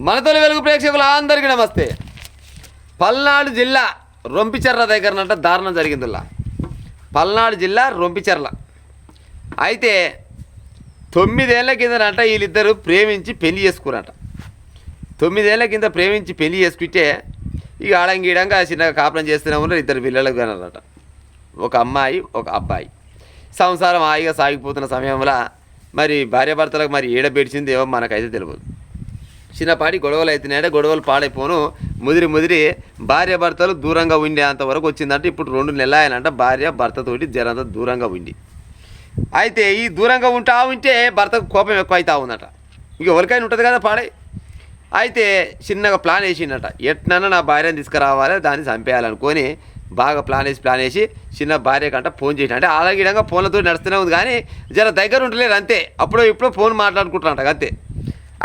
మన తొలి వెలుగు ప్రేక్షకులు అందరికీ నమస్తే. పల్నాడు జిల్లా రొంపిచెర్ల దగ్గరనంట దారుణం జరిగిందిలా. పల్నాడు జిల్లా రొంపిచెర్ల అయితే 9 ఏళ్ల కిందనంట వీళ్ళిద్దరూ ప్రేమించి పెళ్లి చేసుకున్నారట. 9 ఏళ్ల కింద ప్రేమించి పెళ్లి చేసుకుంటే ఇక ఆడంగీడంగా చిన్నగా కాపురం చేస్తూనే ఉన్నారు. ఇద్దరు పిల్లలు కన్నారట, ఒక అమ్మాయి ఒక అబ్బాయి. సంసారం హాయిగా సాగిపోతున్న సమయంలో మరి భార్యాభర్తలకు మరి ఏడబెడిచింది ఏమో మనకైతే తెలియదు. చిన్నపాటి గొడవలు అవుతున్నాయంటే గొడవలు పాడైపోను ముదిరి భార్యాభర్తలు దూరంగా ఉండే అంతవరకు వచ్చిందంటే ఇప్పుడు 2 నెలలు ఆయనంట భార్య భర్తతోటి జరంత దూరంగా ఉండి. అయితే ఈ దూరంగా ఉంటే భర్తకు కోపం ఎక్కువ అవుతా ఉందట. ఇక ఎవరికైనా ఉంటుంది కదా పాడై. అయితే చిన్నగా ప్లాన్ వేసిండట, ఎట్నన్నా నా భార్యను తీసుకురావాలి, దాన్ని చంపేయాలనుకొని బాగా ప్లాన్ వేసి చిన్న భార్య కంట ఫోన్ చేసిన. అంటే అలాగే ఫోన్లతో నడుస్తూనే ఉంది కానీ జర దగ్గర ఉండలేరు అంతే. అప్పుడో ఇప్పుడు ఫోన్ మాట్లాడుకుంటున్నాట అంతే.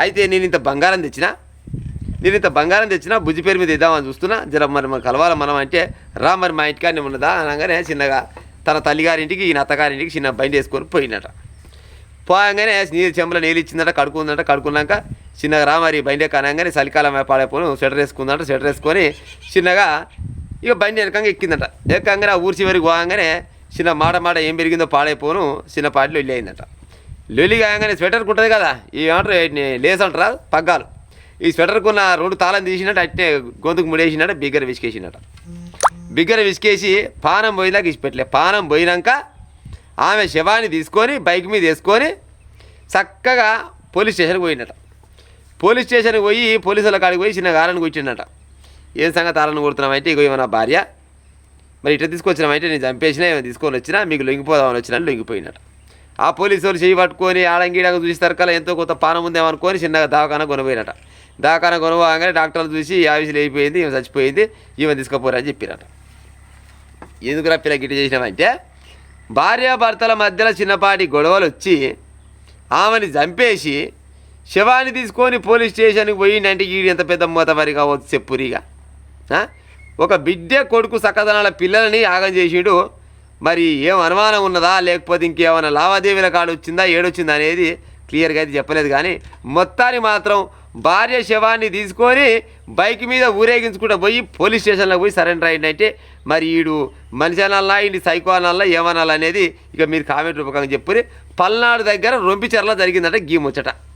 అయితే నేను ఇంత బంగారం తెచ్చినా బుజ్జి పేరు మీద ఇద్దామని చూస్తున్నా, జర మరి కలవాలి మనం అంటే రా మరి మా ఇంటికాన్ని ఉన్నదా అనగానే చిన్నగా తన తల్లిగారింటికి ఈయన అత్తగారింటికి చిన్న బండి వేసుకొని పోయినట. పోగానే చెంబులో నీళ్ళు ఇచ్చిందట, కడుక్కున్నాక చిన్నగా రా మరి బండి అనగానే చలికాలం పాడైపోను స్వెటర్ వేసుకొని చిన్నగా ఇక బండి వెనకంగా ఎక్కిందట. ఎక్కగానే ఆ ఊరి చివరికి పోగానే చిన్న మాట ఏం పెరిగిందో పాడైపోను చిన్నపాటిలో వెళ్ళి అయిందట. లొల్లి కాగానే స్వెటర్కి ఉంటుంది కదా, ఈ ఏమంటారు లేస్ అంటారా పగ్గాలు, ఈ స్వెటర్కున్న 2 తాళం తీసినట్టు అట్నే గొంతుకు ముడేసినట్ట, బిగ్గర విసికేసి పానం పోయినాక ఇచ్చిపెట్టలే. పానం పోయినాక ఆమె శవాన్ని తీసుకొని బైక్ మీద వేసుకొని చక్కగా పోలీస్ స్టేషన్కి పోయినట. పోలీస్ స్టేషన్కి పోయి పోలీసుల కాడికి పోయి చిన్న గారాన్ని కూర్చున్నట. ఏం సంగతి ఆలను కొడుతున్నామంటే ఇగో ఏమన్నా భార్య మరి ఇట్లా తీసుకొచ్చినామంటే నేను చంపేసినా ఏమైనా తీసుకొని వచ్చినా మీకు లొంగిపోదామని వచ్చినా లొంగిపోయినట. ఆ పోలీసు వాళ్ళు చేయి పట్టుకొని ఆడంగీడంగా చూస్తారు కదా ఎంతో కొంత పానం ఉందేమనుకొని చిన్నగా దవాఖాన కొనపోయినట. దవాఖాన కొనగానే డాక్టర్లు చూసి ఆవిషలు అయిపోయింది, ఈమె చచ్చిపోయింది, ఈమె తీసుకుపోరని చెప్పినట. ఎందుకురా పిల్ల గిట్ట చేసినామంటే భార్యాభర్తల మధ్యలో చిన్నపాటి గొడవలు వచ్చి ఆమెని చంపేసి శవాన్ని తీసుకొని పోలీస్ స్టేషన్కి పోయిందంటే ఈడు ఎంత పెద్ద మూతవరి కావచ్చు చెప్పురిగా. ఒక బిడ్డ కొడుకు సక్కదనాల పిల్లలని యాగం చేసిండు. మరి ఏం అనుమానం ఉన్నదా లేకపోతే ఇంకేమైనా లావాదేవీల కాడు వచ్చిందా ఏడొచ్చిందా అనేది క్లియర్గా అయితే చెప్పలేదు. కానీ మొత్తాన్ని మాత్రం భార్య శవాన్ని తీసుకొని బైక్ మీద ఊరేగించుకుంటూ పోయి పోలీస్ స్టేషన్లో పోయి సరెండర్ అయిందంటే మరి ఈడు మనిషి అనాలన్నా ఇంటి సైకో అనాలన్నా ఏమనాలనేది ఇక మీరు కామెంట్ రూపకంగా చెప్పురి. పల్నాడు దగ్గర రొంపిచెర్ల జరిగిందంటే గీ ముచ్చట.